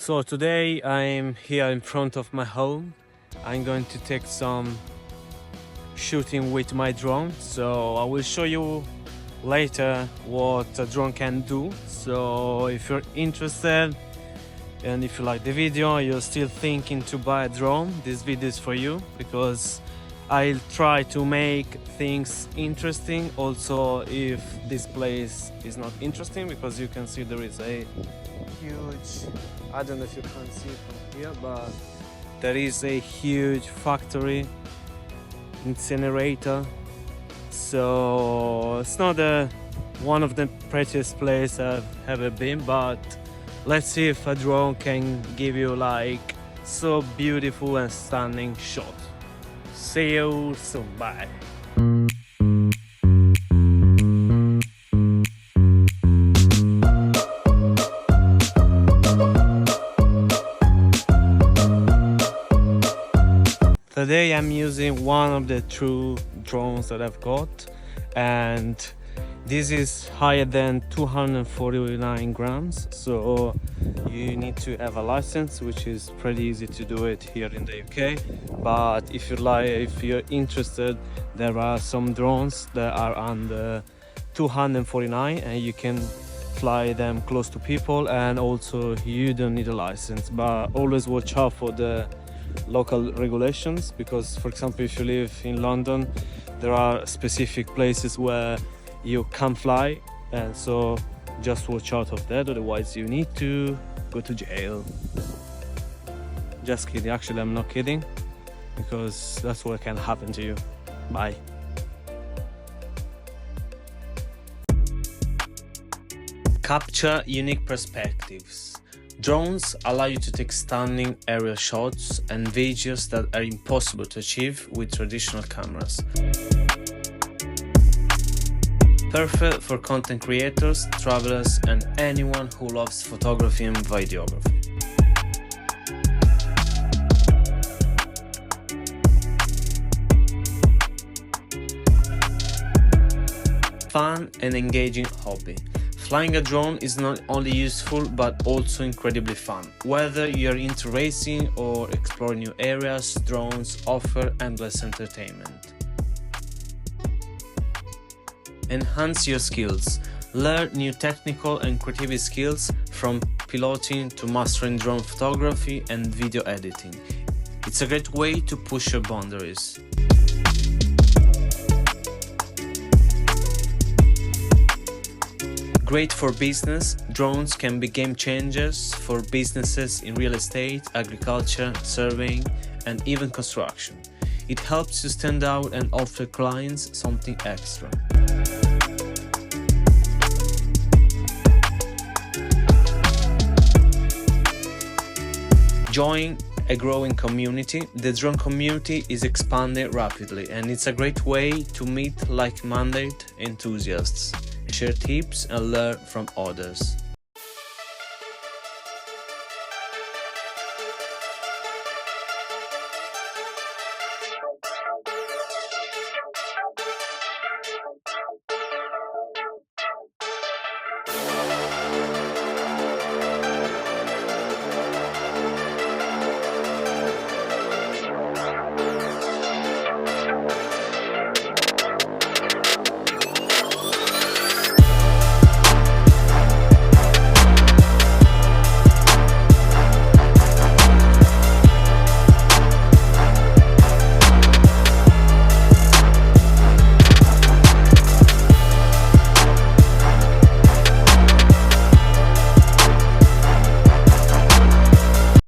So today I'm here in front of my home. I'm going to take some shooting with my drone. So I will show you later what a drone can do. So if you're interested and if you like the video, you're still thinking to buy a drone, this video is for you, because I'll try to make things interesting. Also, if this place is not interesting, because you can see there is a huge, I don't know if you can see it from here, but there is a huge factory incinerator. So it's not one of the prettiest places I've ever been, but let's see if a drone can give you like so beautiful and stunning shot. See you soon, bye. Today I'm using one of the two drones that I've got, and this is higher than 249 grams, so you need to have a license, which is pretty easy to do it here in the UK. But if you're interested, there are some drones that are under 249 and you can fly them close to people, and also you don't need a license. But always watch out for the local regulations, because for example, if you live in London, there are specific places where you can't fly, and so just watch out of that, otherwise you need to go to jail. Just kidding, actually I'm not kidding, because that's what can happen to you. Bye. Capture unique perspectives. Drones allow you to take stunning aerial shots and videos that are impossible to achieve with traditional cameras. Perfect for content creators, travelers, and anyone who loves photography and videography. Fun and engaging hobby. Flying a drone is not only useful but also incredibly fun. Whether you're into racing or exploring new areas, drones offer endless entertainment. Enhance your skills. Learn new technical and creative skills, from piloting to mastering drone photography and video editing. It's a great way to push your boundaries. Great for business, drones can be game changers for businesses in real estate, agriculture, surveying, and even construction. It helps you stand out and offer clients something extra. Join a growing community. The drone community is expanding rapidly, and it's a great way to meet like-minded enthusiasts, share tips and learn from others.